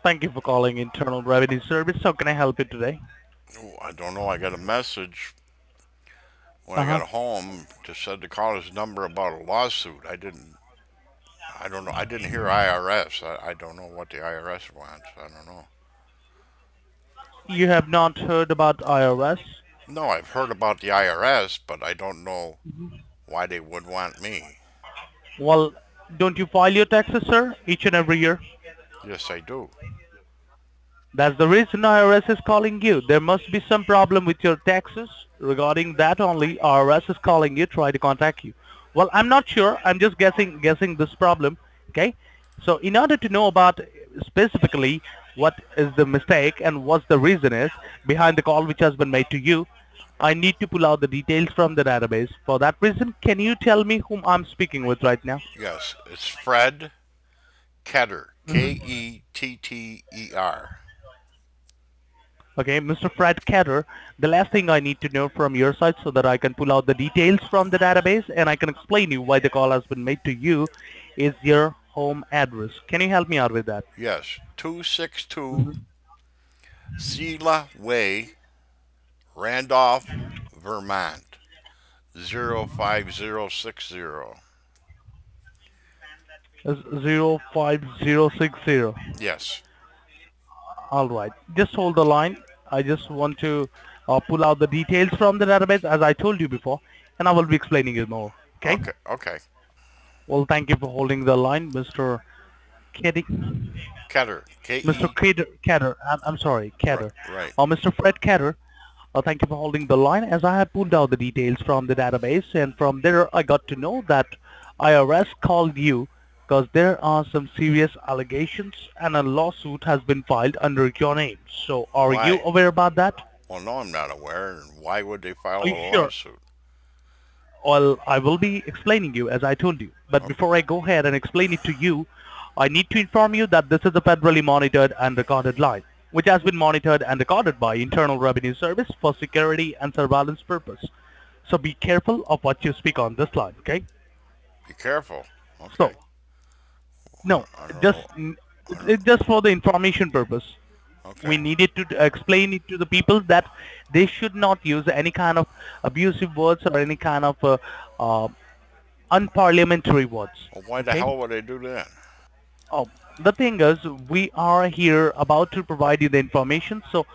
Thank you for calling Internal Revenue Service. How can I help you today? Oh, I don't know. I got a message when I Uh-huh. got home to said to call his number about a lawsuit. I didn't. I don't know. I didn't hear IRS. I don't know what the IRS wants. I don't know. You have not heard about IRS? No, I've heard about the IRS, but I don't know why they would want me. Well, don't you file your taxes, sir, each and every year? Yes, I do. That's the reason IRS is calling you. There must be some problem with your taxes. Regarding that only, IRS is calling you, try to contact you. Well, I'm not sure. I'm just guessing this problem. Okay? So in order to know about specifically what is the mistake and what the reason is behind the call which has been made to you, I need to pull out the details from the database. For that reason, can you tell me whom I'm speaking with right now? Yes, it's Fred Ketter. Mhm. Ketter. Okay, Mr. Fred Ketter, the last thing I need to know from your side so that I can pull out the details from the database and I can explain you why the call has been made to you is your home address. Can you help me out with that? Yes, 262 Mhm. Sela Way, Randolph, Vermont, 05060. 05060. Yes. All right, just hold the line. I just want to pull out the details from the database as I told you before and I will be explaining it more. Okay? Okay. Okay. Well, thank you for holding the line, Mr. Keddy. Ketter. K Mr. E. Kader, I'm sorry, Right. Kader. Right. Mr. Fred Kader, thank you for holding the line as I have pulled out the details from the database and from there I got to know that IRS called you because there are some serious allegations and a lawsuit has been filed under your name. So are you Why? aware about that? Well, no, I'm not aware. And why would they file Are you a sure? lawsuit? Well, I will be explaining you as I told you. But Okay. before I go ahead and explain it to you, I need to inform you that this is a federally monitored and recorded line, which has been monitored and recorded by Internal Revenue Service for security and surveillance purpose. So be careful of what you speak on this line, okay? Be careful. So, Okay. no, I don't just know. I don't, it's just for the information purpose. We okay. needed to explain it to the people that they should not use any kind of abusive words or any kind of uh, unparliamentary words, Well, why the okay? hell would they do that? Oh, the thing is, we are here about to provide you the information. So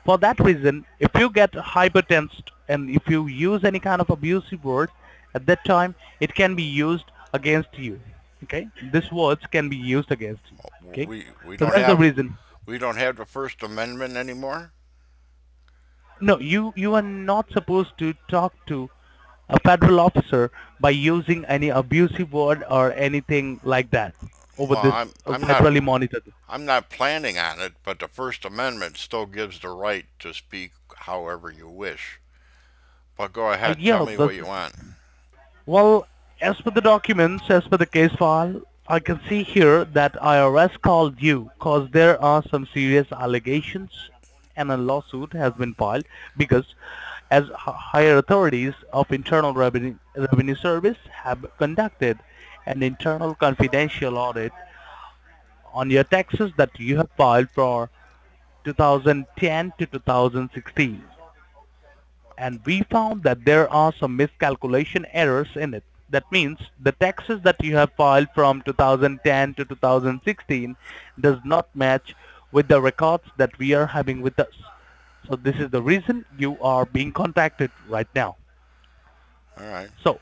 for that reason, if you get hypertensed and if you use any kind of abusive word, at that time, it can be used against you. Okay? These words can be used against you. Okay? We So don't that's the have reason. we don't have the First Amendment anymore. No, you are not supposed to talk to a federal officer by using any abusive word or anything like that over Well, this I'm not federally monitored. I'm not planning on it, but the First Amendment still gives the right to speak however you wish. But go ahead, tell Yeah, me this what you want. Well, as per the documents, as per the case file, I can see here that IRS called you because there are some serious allegations and a lawsuit has been filed because as higher authorities of Internal Revenue Service have conducted an internal confidential audit on your taxes that you have filed for 2010 to 2016. And we found that there are some miscalculation errors in it. That means the taxes that you have filed from 2010 to 2016 does not match with the records that we are having with us. So this is the reason you are being contacted right now. All right. So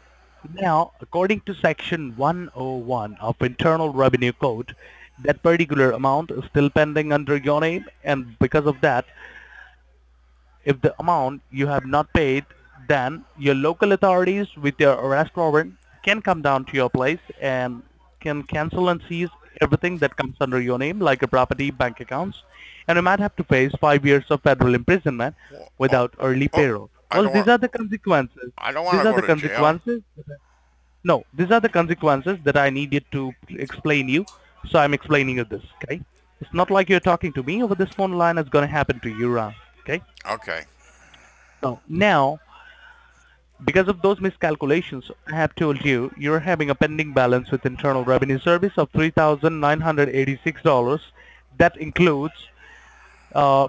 now, according to section 101 of Internal Revenue Code, that particular amount is still pending under your name, and because of that, if the amount you have not paid, then your local authorities with your arrest warrant can come down to your place and can cancel and seize everything that comes under your name, like your property, bank accounts, and you might have to face 5 years of federal imprisonment Well, without early oh, payroll. I Well, don't these want are the consequences. I don't want These to are go the to jail. consequences. No, these are the consequences that I needed to explain you. So I'm explaining you this. Okay, it's not like you're talking to me over this phone line. It's going to happen to you, Ram. Okay. Okay. So now, because of those miscalculations, I have told you you're having a pending balance with Internal Revenue Service of $3,986. That includes uh,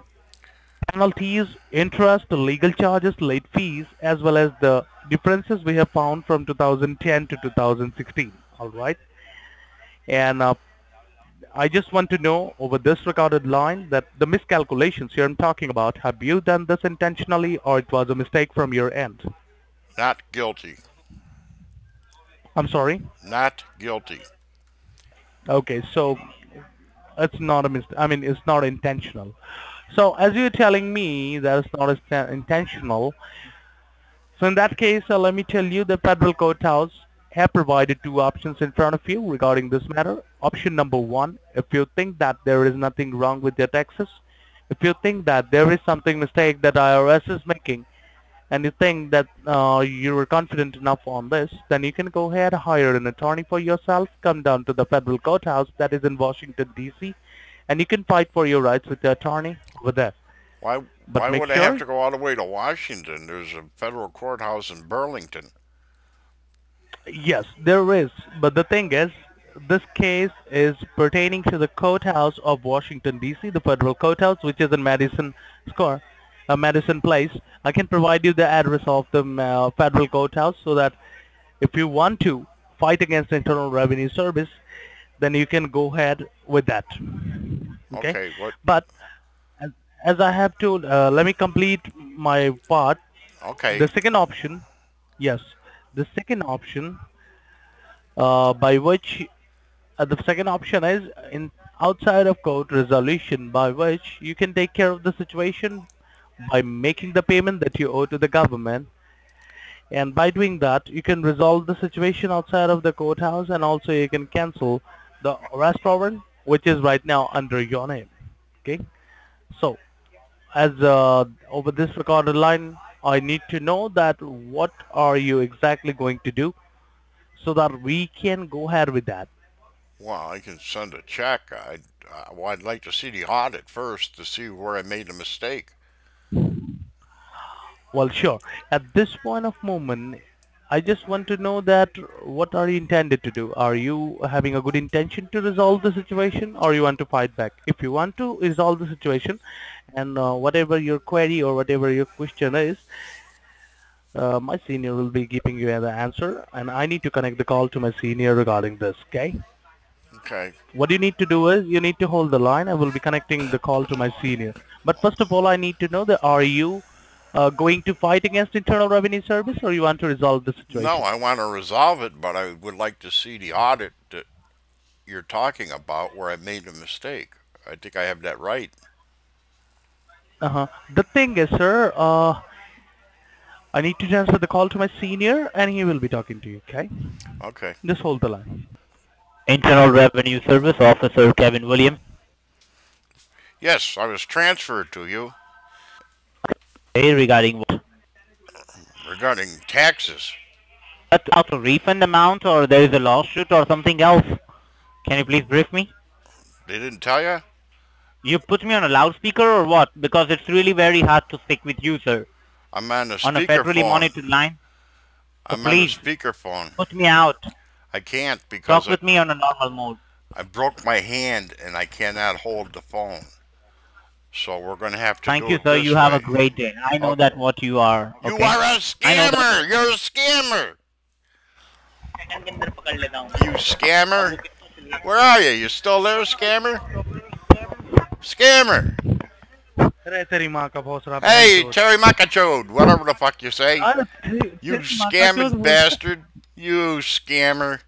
penalties, interest, legal charges, late fees, as well as the differences we have found from 2010 to 2016. All right, and I just want to know over this recorded line that the miscalculations here I'm talking about, have you done this intentionally or it was a mistake from your end? Not guilty. I'm sorry. Not guilty. Okay, so it's not a mistake. I mean, it's not intentional. So as you're telling me that it's not intentional, so in that case, let me tell you the Federal Courthouse have provided two options in front of you regarding this matter. Option number one, if you think that there is nothing wrong with your taxes, if you think that there is something mistake that IRS is making, and you think that you are confident enough on this, then you can go ahead, hire an attorney for yourself, come down to the Federal Courthouse that is in Washington, D.C., and you can fight for your rights with the attorney over there. Why But why make would I have sure, to go all the way to Washington? There's a federal courthouse in Burlington. yes, there is. But the thing is, this case is pertaining to the courthouse of Washington, D.C., the federal courthouse, which is in Madison Square, Madison Place. I can provide you the address of the federal courthouse so that if you want to fight against Internal Revenue Service, then you can go ahead with that. Okay? Okay, what? But as I have to, let me complete my part. Okay, The second option, yes, the second option by which the second option is in outside of court resolution by which you can take care of the situation by making the payment that you owe to the government, and by doing that you can resolve the situation outside of the courthouse, and also you can cancel the arrest warrant which is right now under your name. Okay, so as over this recorded line, I need to know that what are you exactly going to do so that we can go ahead with that. well, I can send a check. I'd like to see the audit first to see where I made a mistake. Well, sure. At this point of moment, I just want to know that what are you intended to do? Are you having a good intention to resolve the situation, or you want to fight back? If you want to resolve the situation, and whatever your query or whatever your question is, my senior will be giving you the answer, and I need to connect the call to my senior regarding this. Okay? Okay, What you need to do is you need to hold the line. I will be connecting the call to my senior. But first of all, I need to know that are you going to fight against Internal Revenue Service, or you want to resolve the situation? no, I want to resolve it, but I would like to see the audit that you're talking about where I made a mistake. I think I have that right. Uh-huh. The thing is, sir, I need to transfer the call to my senior, and he will be talking to you. Okay? Okay. Just hold the line. Internal Revenue Service Officer Kevin Williams. Yes, I was transferred to you Hey, regarding what? regarding taxes. About a refund amount, or there is a lawsuit or something else? Can you please brief me? They didn't tell you? You put me on a loudspeaker or what? Because it's really very hard to speak with you, sir. I'm on the On a federally speakerphone. monitored line. I'm on the please. speakerphone. Put me out. I can't because Talk with me on a normal mode. I broke my hand and I cannot hold the phone. So we're going to have to Thank do you, it sir. this You have a way. great day. I know Okay. that what you are. You Okay? are a I know scammer! that. You're a scammer! You scammer! Where are you? You still there, scammer? Scammer! अरे तेरी माँ का भोसड़ा Hey, बहन चोद। Terry Makachode, whatever the fuck you say. अरे तेरी You तेरी माँ का चोद scamming बोलता- bastard. You scammer.